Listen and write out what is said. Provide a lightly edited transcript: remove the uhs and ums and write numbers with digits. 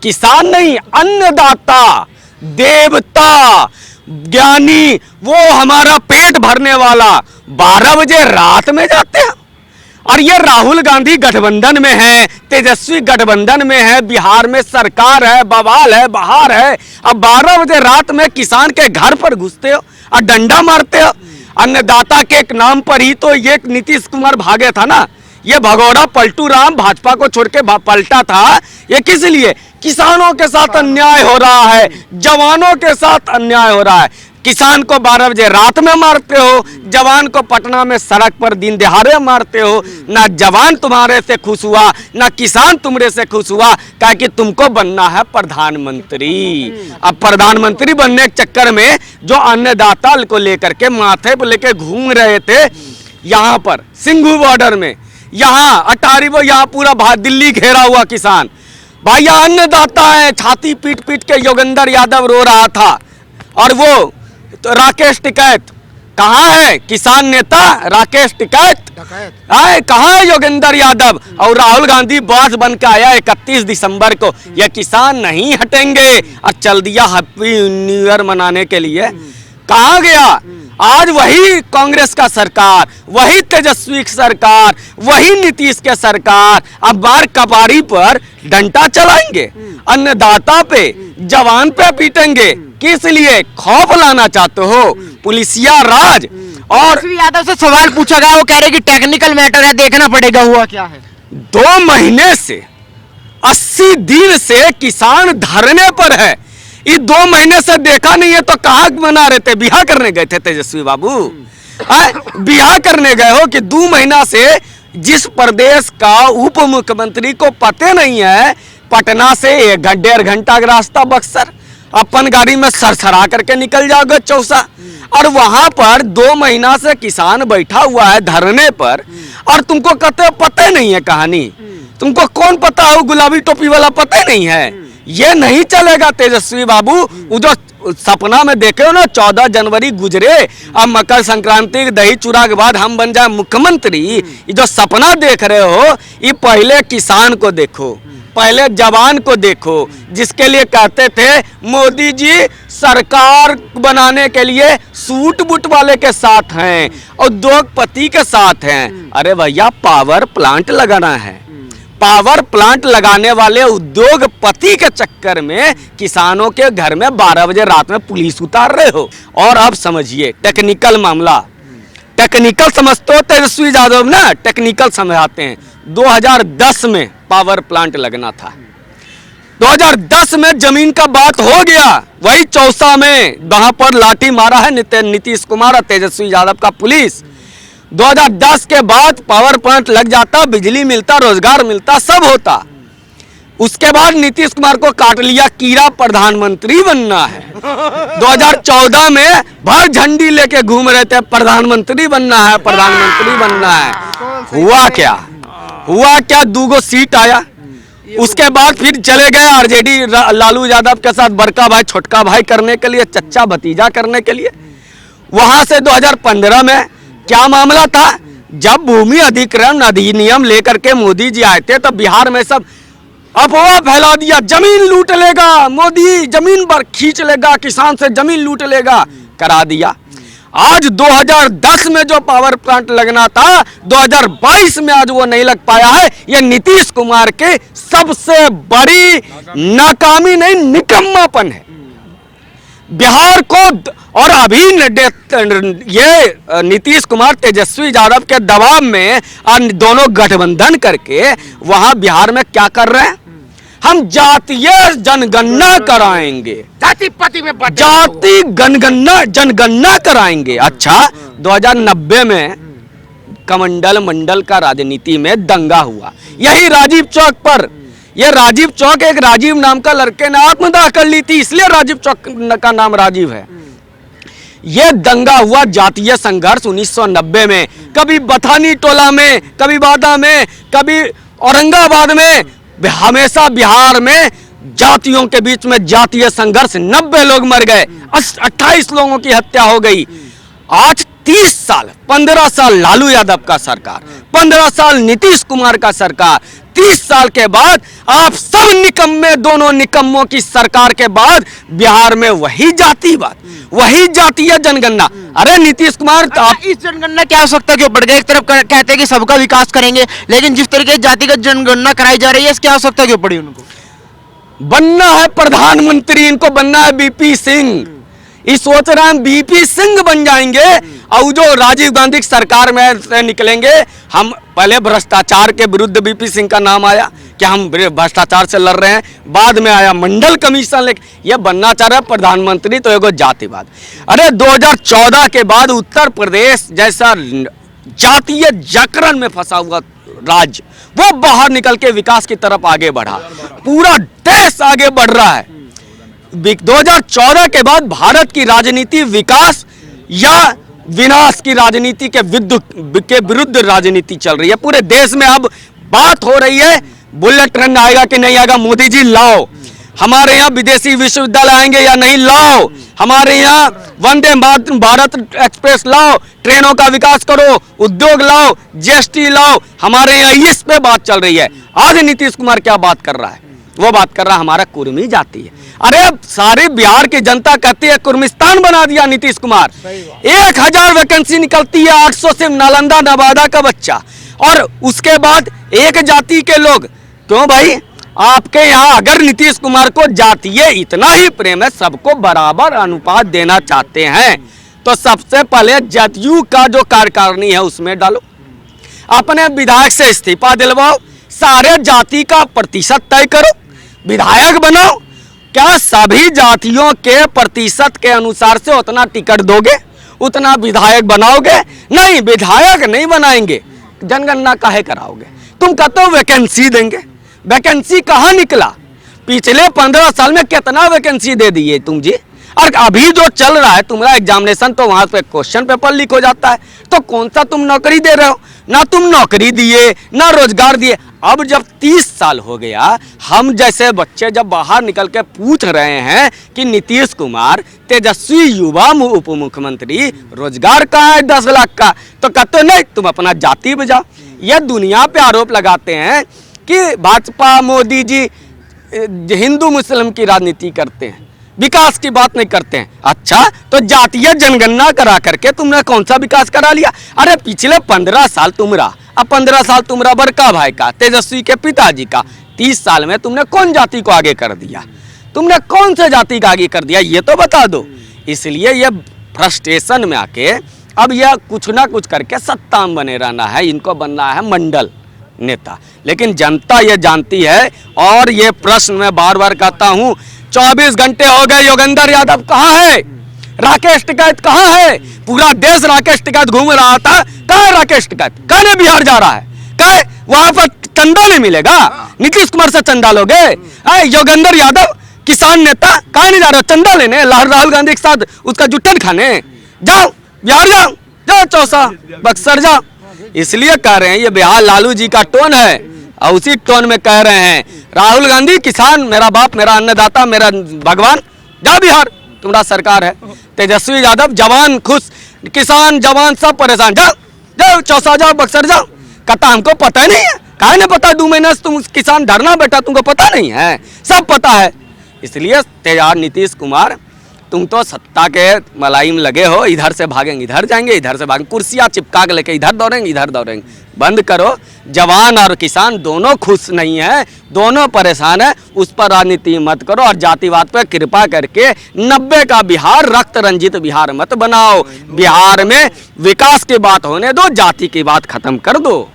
किसान नहीं, अन्नदाता, देवता, ज्ञानी, वो हमारा पेट भरने वाला 12 बजे रात में जाते हैं। और ये राहुल गांधी गठबंधन में है, तेजस्वी गठबंधन में है, बिहार में सरकार है, बवाल है, बहार है। अब 12 बजे रात में किसान के घर पर घुसते हो और डंडा मारते हो। अन्नदाता के एक नाम पर ही तो ये नीतीश कुमार भागे था ना। ये भगोड़ा पलटू राम भाजपा को छोड़ के पलटा था। ये किस लिए? किसानों के साथ अन्याय हो रहा है, जवानों के साथ अन्याय हो रहा है। किसान को 12 बजे रात में मारते हो, जवान को पटना में सड़क पर दिन दहाड़े मारते हो। ना जवान तुम्हारे से खुश हुआ, ना किसान तुम्हारे से खुश हुआ, क्या कि तुमको बनना है प्रधानमंत्री। अब प्रधानमंत्री बनने के चक्कर में जो अन्नदाता को लेकर के माथे पर लेके घूम रहे थे, यहाँ पर सिंघू बॉर्डर में, यहाँ अटारी वो, यहाँ पूरा दिल्ली घेरा हुआ किसान भाई, यहाँ अन्नदाता है। छाती पीट पीट के योगेंद्र यादव रो रहा था। और वो तो राकेश टिकैत कहाँ है? किसान नेता राकेश टिकैत आए कहाँ है? योगेंद्र यादव और राहुल गांधी बॉस बन के आया 31 दिसंबर को। ये किसान नहीं हटेंगे और चल दिया हैप्पी न्यू ईयर मनाने के लिए। कहाँ गया? आज वही कांग्रेस का सरकार, वही तेजस्वी की सरकार, वही नीतीश के सरकार अब बार कपारी पर डंडा चलाएंगे, अन्नदाता पे, जवान पे पीटेंगे। किस लिए? खौफ लाना चाहते हो, पुलिसिया राज। और यादव से सवाल पूछा गया, वो कह रहे कि टेक्निकल मैटर है, देखना पड़ेगा हुआ क्या है। 2 महीने से 80 दिन से किसान धरने पर है। ये 2 महीने से देखा नहीं है तो कहाँ मना रहे थे? बिहार करने गए थे तेजस्वी बाबू? बिहार करने गए हो कि 2 महीना से जिस प्रदेश का उप मुख्यमंत्री को पता नहीं है, पटना से 1.5 घंटा का रास्ता बक्सर, अपन गाड़ी में सरसरा करके निकल जाओगे चौसा। और वहां पर 2 महीना से किसान बैठा हुआ है धरने पर, और तुमको कहते पता नहीं है कहानी। तुमको कौन पता है? गुलाबी टोपी वाला पता नहीं है। ये नहीं चलेगा तेजस्वी बाबू। वो जो सपना में देखे हो ना 14 जनवरी गुजरे, अब मकर संक्रांति दही चूड़ा के बाद हम बन जाए मुख्यमंत्री, ये जो सपना देख रहे हो, ये पहले किसान को देखो, पहले जवान को देखो, जिसके लिए कहते थे मोदी जी सरकार बनाने के लिए सूट बूट वाले के साथ हैं, उद्योगपति के साथ हैं। अरे भैया पावर प्लांट लगाना है, पावर प्लांट लगाने वाले उद्योगपति के चक्कर में किसानों के घर में 12 बजे रात में पुलिस उतार रहे हो। और अब समझिए टेक्निकल मामला, टेक्निकल समझते हो तेजस्वी यादव ना, टेक्निकल समझाते हैं। 2010 में पावर प्लांट लगना था, 2010 में जमीन का बात हो गया, वही चौसा में वहां पर लाठी मारा है नीतीश कुमार और तेजस्वी यादव का पुलिस। 2010 के बाद पावर प्लांट लग जाता, बिजली मिलता, रोजगार मिलता, सब होता। उसके बाद नीतीश कुमार को काट लिया कीड़ा, प्रधानमंत्री बनना है। 2014 में भर झंडी लेके घूम रहे थे, प्रधानमंत्री बनना है, प्रधानमंत्री बनना है। हुआ क्या? हुआ क्या? 2 सीट आया। उसके बाद फिर चले गए आरजेडी लालू यादव के साथ बड़का भाई छोटका भाई करने के लिए, चच्चा भतीजा करने के लिए। वहां से 2015 में क्या मामला था? जब भूमि अधिग्रहण अधिनियम लेकर के मोदी जी आए थे तो बिहार में सब अफवाह फैला दिया, जमीन लूट लेगा मोदी, जमीन पर खींच लेगा, किसान से जमीन लूट लेगा, करा दिया। आज 2010 में जो पावर प्लांट लगना था, 2022 में आज वो नहीं लग पाया है। ये नीतीश कुमार के सबसे बड़ी नाकामी नहीं, निकम्मापन है बिहार को। और अभी ये नीतीश कुमार तेजस्वी यादव के दबाव में दोनों गठबंधन करके वहां बिहार में क्या कर रहे हैं? हम जातीय जनगणना कराएंगे, जाति में जाति जनगणना कराएंगे। अच्छा, 2090 में कमंडल मंडल का राजनीति में दंगा हुआ, यही राजीव चौक पर। ये राजीव चौक एक राजीव नाम का लड़के ने आत्मदाह कर ली थी, इसलिए राजीव चौक का नाम राजीव है। ये दंगा हुआ, जातीय संघर्ष 1990 में, कभी बथानी टोला में, कभी बादा में, कभी औरंगाबाद में, हमेशा बिहार में जातियों के बीच में जातीय संघर्ष, 90 लोग मर गए, 28 लोगों की हत्या हो गई। आज 30 साल, 15 साल लालू यादव का सरकार, 15 साल नीतीश कुमार का सरकार, 30 साल के बाद आप सब निकम्मे, दोनों निकम्मों की सरकार के बाद बिहार में वही जातिवाद, वही जातीय जनगणना। अरे नीतीश कुमार आप इस जनगणना की आवश्यकता क्यों पड़ गई? एक तरफ कहते हैं कि सबका विकास करेंगे, लेकिन जिस तरीके से जातिगत जनगणना कराई जा रही है, इसकी आवश्यकता क्यों पड़ी उनको? बनना है प्रधानमंत्री, इनको बनना है बीपी सिंह। इस सोच रहे हैं बीपी सिंह बन जाएंगे और जो राजीव गांधी की सरकार में से निकलेंगे। हम पहले भ्रष्टाचार के विरुद्ध बीपी सिंह का नाम आया कि हम भ्रष्टाचार से लड़ रहे हैं, बाद में आया मंडल कमीशन, लेकिन ये बनना चाह रहा है प्रधानमंत्री तो एगो जातिवाद। अरे 2014 के बाद उत्तर प्रदेश जैसा जातीय जकड़न में फंसा हुआ राज्य, वो बाहर निकल के विकास की तरफ आगे बढ़ा, पूरा देश आगे बढ़ रहा है। 2014 के बाद भारत की राजनीति विकास या विनाश की राजनीति के विरुद्ध राजनीति चल रही है। पूरे देश में अब बात हो रही है बुलेट ट्रेन आएगा कि नहीं आएगा, मोदी जी लाओ। हमारे यहाँ विदेशी विश्वविद्यालय आएंगे या नहीं, लाओ। हमारे यहाँ वंदे भारत एक्सप्रेस लाओ, ट्रेनों का विकास करो, उद्योग लाओ, जीएसटी लाओ। हमारे यहाँ इस पे बात चल रही है। आज नीतीश कुमार क्या बात कर रहा है? वो बात कर रहा है हमारा कुर्मी जाति है। अरे सारी बिहार की जनता कहती है कुर्मिस्तान बना दिया नीतीश कुमार। 1000 वैकेंसी निकलती है, 800 से नालंदा नवादा का बच्चा, और उसके बाद एक जाति के लोग। क्यों भाई? आपके यहाँ अगर नीतीश कुमार को जातीय इतना ही प्रेम है, सबको बराबर अनुपात देना चाहते हैं, तो सबसे पहले जदयू का जो कार्यकारिणी है उसमें डालो, अपने विधायक से इस्तीफा दिलवाओ, सारे जाति का प्रतिशत तय करो, विधायक बनाओ। क्या सभी जातियों के प्रतिशत के अनुसार से उतना टिकट दोगे, उतना विधायक बनाओगे? नहीं, विधायक नहीं बनाएंगे, जनगणना काहे कराओगे? तुम कहते हो वैकेंसी देंगे, वैकेंसी कहाँ निकला? पिछले 15 साल में कितना वैकेंसी दे दिए तुम जी? और अभी जो चल रहा है तुम्हारा एग्जामिनेशन, तो वहां पे क्वेश्चन पेपर लीक हो जाता है, तो कौन सा तुम नौकरी दे रहे हो? ना तुम नौकरी दिए, ना रोजगार दिए। अब जब 30 साल हो गया, हम जैसे बच्चे जब बाहर निकल के पूछ रहे हैं कि नीतीश कुमार तेजस्वी युवा उप मुख्यमंत्री, रोजगार कहाँ है 10 लाख का, तो कहते नहीं तुम अपना जाति बजाओ। यह दुनिया पे आरोप लगाते हैं कि भाजपा मोदी जी हिंदू मुस्लिम की राजनीति करते हैं, विकास की बात नहीं करते हैं। अच्छा, तो जातीय जनगणना करा करके तुमने कौन सा विकास करा लिया? अरे पिछले 15 साल तुमरा, अब 15 साल तुमरा बड़का भाई का, तेजस्वी के पिताजी का, 30 साल में तुमने कौन जाति को आगे कर दिया? तुमने कौन से जाति का आगे कर दिया, ये तो बता दो। इसलिए ये फ्रस्ट्रेशन में आके अब यह कुछ ना कुछ करके सत्ता में बने रहना है, इनको बनना है मंडल नेता। लेकिन जनता ये जानती है, और ये प्रश्न मैं बार बार कहता हूँ, 24 घंटे हो गए, योगेंद्र यादव कहाँ है? राकेश टिकैत कहाँ है? पूरा देश राकेश टिकैत घूम रहा था, कहाँ है राकेश टिकैत? कहने बिहार जा रहा है, कहे वहां पर चंदा नहीं मिलेगा, नीतीश कुमार से चंदा लोगे? योगेंद्र यादव किसान नेता कहाँ नहीं जा रहा चंदा लेने, राहुल गांधी के साथ उसका जुट्टन खाने? जाओ बिहार, जाओ जाओ, चौसा बक्सर जाओ। इसलिए कह रहे हैं ये बिहार लालू जी का टोन है, और उसी टोन में कह रहे हैं राहुल गांधी किसान मेरा बाप, मेरा अन्नदाता, मेरा भगवान, जाओ बिहार तुम्हारा सरकार है। तेजस्वी यादव जवान खुश, किसान जवान सब परेशान, जाओ जाओ, चौसा जाओ, बक्सर जाओ। कहता हमको पता नहीं है, काहे नहीं पता? 2 महीने से तुम किसान धरना बैठा, तुमको पता नहीं है? सब पता है। इसलिए तैयार नीतीश कुमार, तुम तो सत्ता के मलाई में लगे हो, इधर से भागेंगे इधर जाएंगे, इधर से भागेंगे, कुर्सियाँ चिपका के लेके इधर दौड़ेंगे इधर दौड़ेंगे। बंद करो। जवान और किसान दोनों खुश नहीं है, दोनों परेशान है, उस पर राजनीति मत करो, और जातिवाद पर कृपा करके 90 का बिहार रक्त रंजित बिहार मत बनाओ। बिहार में विकास की बात होने दो, जाति की बात खत्म कर दो।